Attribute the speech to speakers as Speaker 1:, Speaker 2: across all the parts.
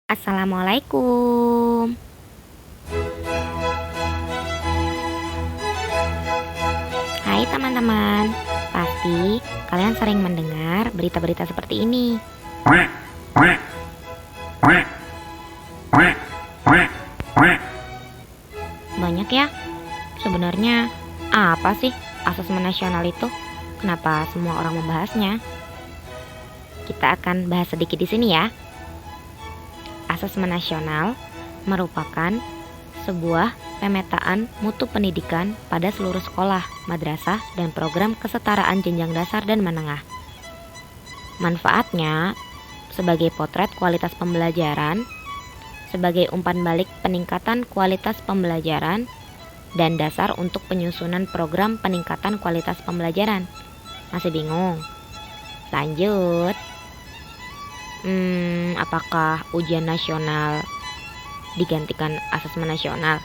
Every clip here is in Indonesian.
Speaker 1: Assalamualaikum. Hai teman-teman, pasti kalian sering mendengar berita-berita seperti ini. Banyak ya. Sebenarnya apa sih asesmen nasional itu? Kenapa semua orang membahasnya? Kita akan bahas sedikit di sini ya. Asesmen nasional merupakan sebuah pemetaan mutu pendidikan pada seluruh sekolah, madrasah, dan program kesetaraan jenjang dasar dan menengah. Manfaatnya sebagai potret kualitas pembelajaran, sebagai umpan balik peningkatan kualitas pembelajaran, dan dasar untuk penyusunan program peningkatan kualitas pembelajaran. Masih bingung? Lanjut. Apakah ujian nasional digantikan asesmen nasional?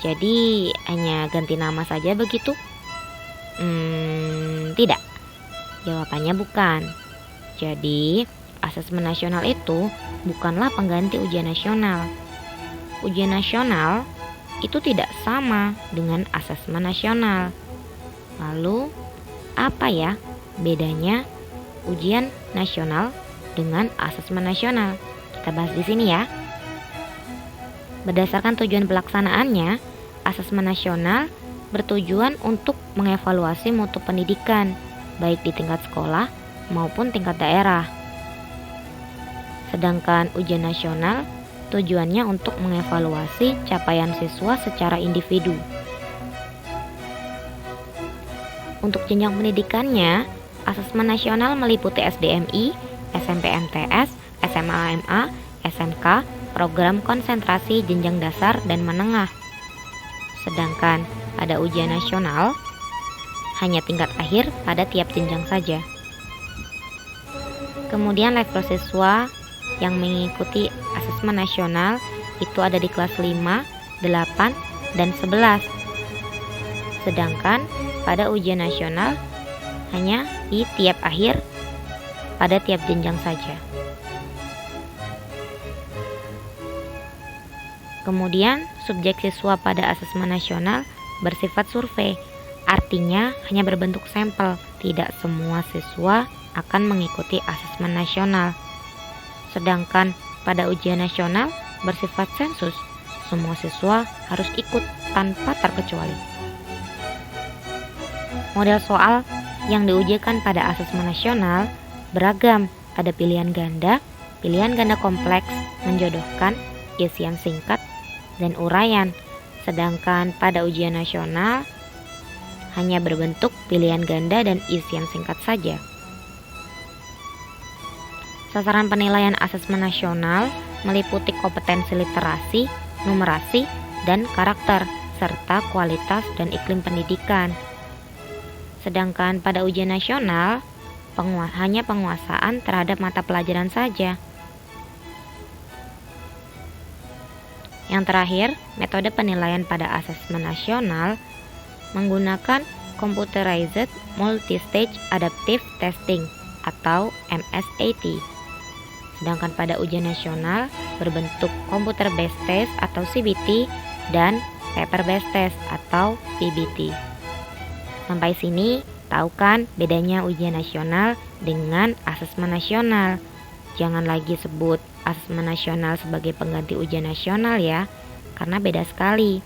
Speaker 1: Jadi hanya ganti nama saja begitu? Tidak. Jawabannya bukan. Jadi asesmen nasional itu bukanlah pengganti ujian nasional. Ujian nasional itu tidak sama dengan asesmen nasional. Lalu apa ya bedanya ujian nasional dengan asesmen nasional? Kita bahas di sini ya. Berdasarkan tujuan pelaksanaannya, asesmen nasional bertujuan untuk mengevaluasi mutu pendidikan, baik di tingkat sekolah maupun tingkat daerah. Sedangkan ujian nasional tujuannya untuk mengevaluasi capaian siswa secara individu. Untuk jenjang pendidikannya, asesmen nasional meliputi SDMI, SMPMTS, SMA-MA, SMK, program konsentrasi jenjang dasar dan menengah. Sedangkan pada ujian nasional hanya tingkat akhir pada tiap jenjang saja. Kemudian level siswa yang mengikuti asesmen nasional itu ada di kelas 5, 8, dan 11. Sedangkan pada ujian nasional hanya di tiap akhir pada tiap jenjang saja. Kemudian subjek siswa pada asesmen nasional bersifat survei, artinya hanya berbentuk sampel, tidak semua siswa akan mengikuti asesmen nasional. Sedangkan pada ujian nasional bersifat sensus, semua siswa harus ikut tanpa terkecuali. Model soal yang diujikan pada asesmen nasional beragam, ada pilihan ganda kompleks, menjodohkan, isian singkat, dan uraian. Sedangkan pada ujian nasional hanya berbentuk pilihan ganda dan isian singkat saja. Sasaran penilaian asesmen nasional meliputi kompetensi literasi, numerasi, dan karakter, serta kualitas dan iklim pendidikan. Sedangkan pada ujian nasional hanya penguasaan terhadap mata pelajaran saja. Yang terakhir, metode penilaian pada asesmen nasional menggunakan Computerized Multistage Adaptive Testing atau MSAT. Sedangkan pada ujian nasional berbentuk Computer Based Test atau CBT dan Paper Based Test atau PBT. Sampai sini, tahu kan bedanya ujian nasional dengan asesmen nasional? Jangan lagi sebut asesmen nasional sebagai pengganti ujian nasional ya, karena beda sekali.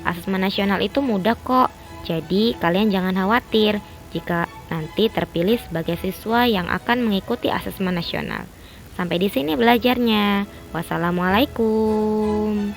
Speaker 1: Asesmen nasional itu mudah kok, jadi kalian jangan khawatir jika nanti terpilih sebagai siswa yang akan mengikuti asesmen nasional. Sampai di sini belajarnya. Wassalamualaikum.